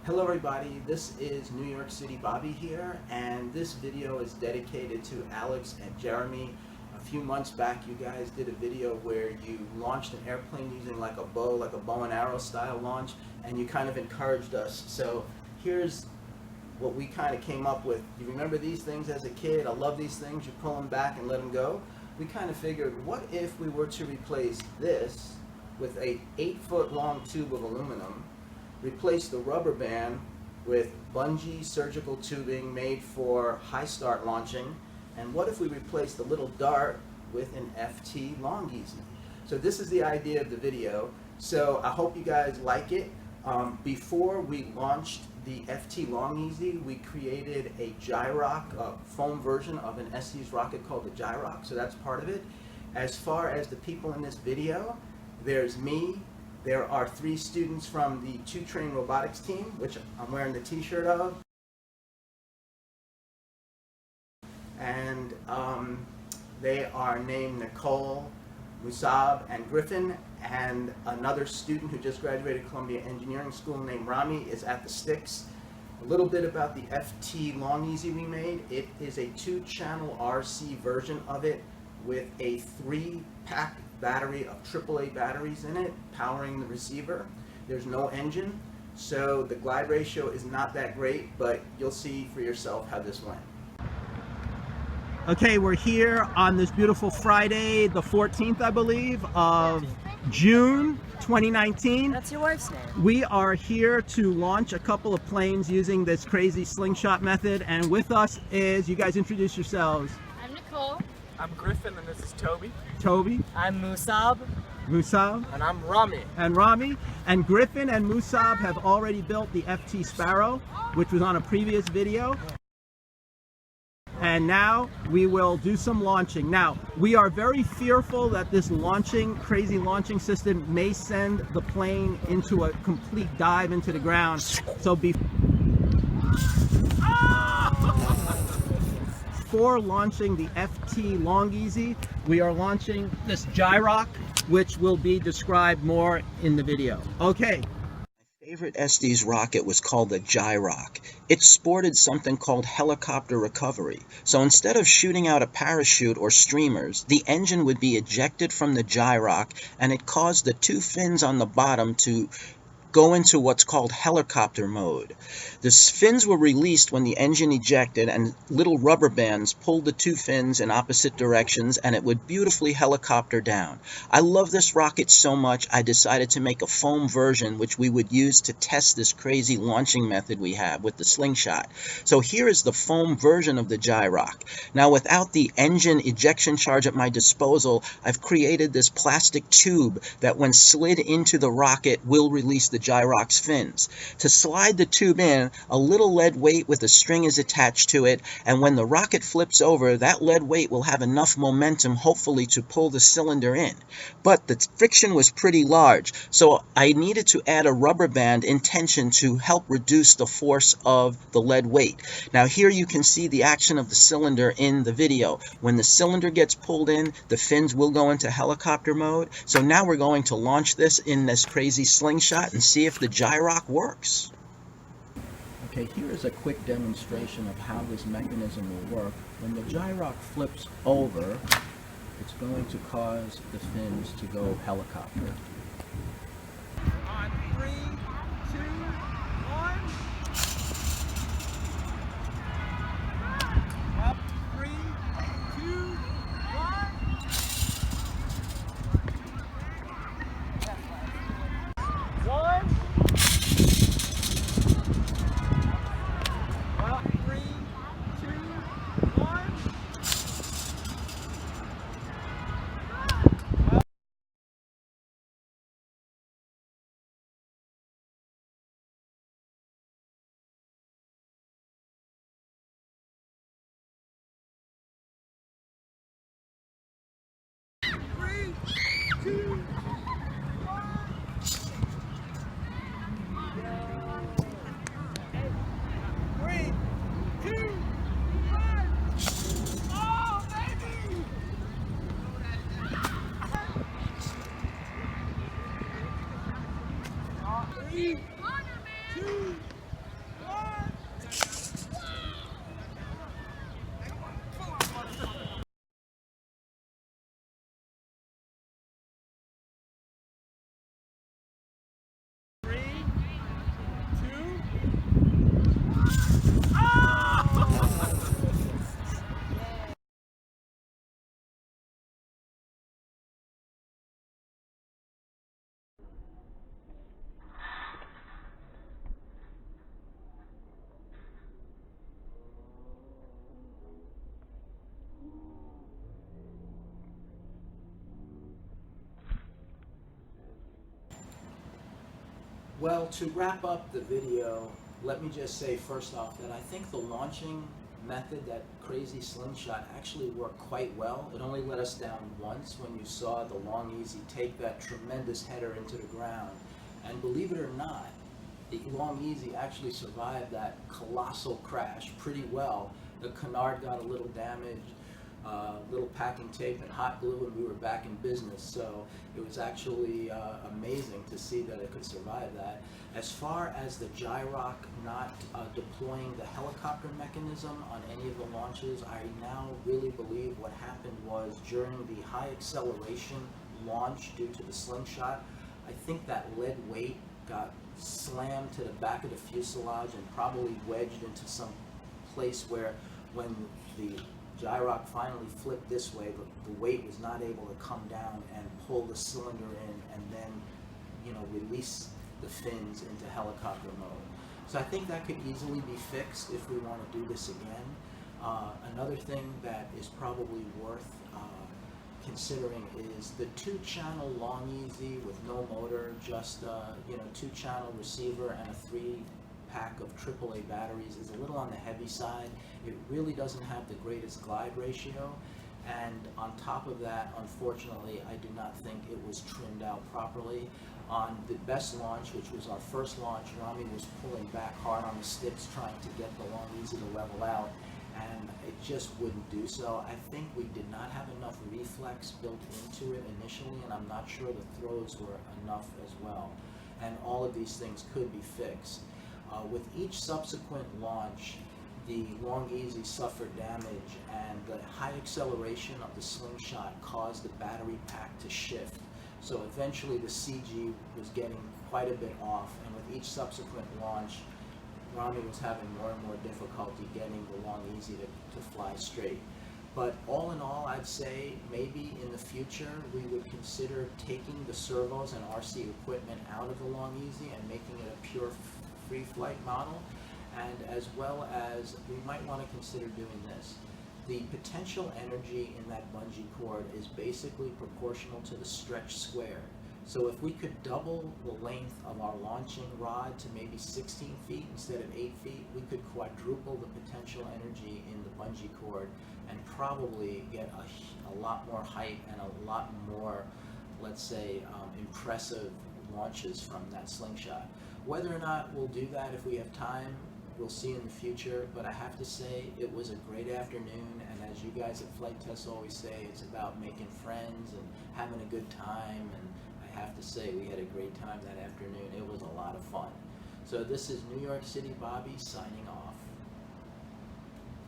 Hello everybody, this is New York City Bobby here, and this video is dedicated to Alex and Jeremy. A few months back you guys did a video where you launched an airplane using like a bow and arrow style launch, and you kind of encouraged us. So here's what we kind of came up with. You remember these things as a kid? I love these things, you pull them back and let them go. We kind of figured, what if we were to replace this with a 8-foot long tube of aluminum, replace the rubber band with bungee surgical tubing made for high start launching, and what if we replace the little dart with an FTLongEZ? So this is the idea of the video. So I hope you guys like it. Before we launched the FTLongEZ, we created a Gyroc, foam version of an Estes rocket called the Gyroc, so that's part of it. As far as the people in this video, there's me. There are 3 students from the 2 Train Robotics team, which I'm wearing the t-shirt of. And they are named Nicole, Musab, and Griffin. And another student who just graduated Columbia Engineering School named Rami is at the sticks. A little bit about the FTLongEZ we made. It is a 2-channel RC version of it with a 3-pack battery of AAA batteries in it, powering the receiver. There's no engine, so the glide ratio is not that great, but you'll see for yourself how this went. Okay, we're here on this beautiful Friday, the 14th, I believe, of June 2019. That's your wife's name. We are here to launch a couple of planes using this crazy slingshot method, and with us is, you guys introduce yourselves. I'm Nicole. I'm Griffin, and this is Toby. Toby. I'm Musab. Musab. And I'm Rami. And Rami. And Griffin and Musab have already built the FT Sparrow, which was on a previous video. And now we will do some launching. Now, we are very fearful that this crazy launching system may send the plane into a complete dive into the ground. So before launching the FTLongEZ, we are launching this Gyroc, which will be described more in the video. Okay. My favorite Estes rocket was called the Gyroc. It sported something called helicopter recovery. So instead of shooting out a parachute or streamers, the engine would be ejected from the Gyroc, and it caused the 2 fins on the bottom to go into what's called helicopter mode. The fins were released when the engine ejected, and little rubber bands pulled the 2 fins in opposite directions, and it would beautifully helicopter down. I love this rocket so much, I decided to make a foam version which we would use to test this crazy launching method we have with the Slingshot. So here is the foam version of the Gyroc. Now, without the engine ejection charge at my disposal, I've created this plastic tube that when slid into the rocket will release the Gyroc's fins. To slide the tube in, a little lead weight with a string is attached to it, and when the rocket flips over, that lead weight will have enough momentum, hopefully, to pull the cylinder in. But the friction was pretty large, so I needed to add a rubber band in tension to help reduce the force of the lead weight. Now here you can see the action of the cylinder in the video. When the cylinder gets pulled in, the fins will go into helicopter mode. So now we're going to launch this in this crazy slingshot and see if the Gyroc works. Okay, here is a quick demonstration of how this mechanism will work. When the Gyroc flips over, it's going to cause the fins to go helicopter. On 3, 2, 1. Up, 3, 2, 1. 1. Up, 3, 2, 1. Three, two, Well, to wrap up the video, let me just say first off that I think the launching method, that crazy slingshot, actually worked quite well. It only let us down once when you saw the LongEZ take that tremendous header into the ground. And believe it or not, the LongEZ actually survived that colossal crash pretty well. The canard got a little damaged, little packing tape and hot glue, and we were back in business. So it was actually amazing to see that it could survive that. As far as the Gyroc not deploying the helicopter mechanism on any of the launches, I now really believe what happened was during the high acceleration launch due to the slingshot, I think that lead weight got slammed to the back of the fuselage and probably wedged into some place where when the Gyroc finally flipped this way, the weight was not able to come down and pull the cylinder in and then, release the fins into helicopter mode. So I think that could easily be fixed if we want to do this again. Another thing that is probably worth considering is the 2-channel LongEZ with no motor, just 2-channel receiver and a 3-pack of AAA batteries is a little on the heavy side. It really doesn't have the greatest glide ratio, and on top of that, unfortunately, I do not think it was trimmed out properly. On the best launch, which was our first launch, Rami was pulling back hard on the sticks trying to get the LongEZ to level out, and it just wouldn't do so. I think we did not have enough reflex built into it initially, and I'm not sure the throws were enough as well. And all of these things could be fixed. With each subsequent launch, the LongEZ suffered damage, and the high acceleration of the slingshot caused the battery pack to shift. So eventually the CG was getting quite a bit off, and with each subsequent launch, Rami was having more and more difficulty getting the LongEZ to fly straight. But all in all, I'd say maybe in the future we would consider taking the servos and RC equipment out of the LongEZ and making it a pure free flight model. And as well as we might want to consider doing this. The potential energy in that bungee cord is basically proportional to the stretch squared. So if we could double the length of our launching rod to maybe 16 feet instead of 8 feet, we could quadruple the potential energy in the bungee cord and probably get a lot more height and a lot more, let's say, impressive launches from that slingshot. Whether or not we'll do that if we have time, we'll see in the future, but I have to say it was a great afternoon, and as you guys at Flight Test always say, it's about making friends and having a good time, and I have to say we had a great time that afternoon. It was a lot of fun. So this is New York City Bobby signing off.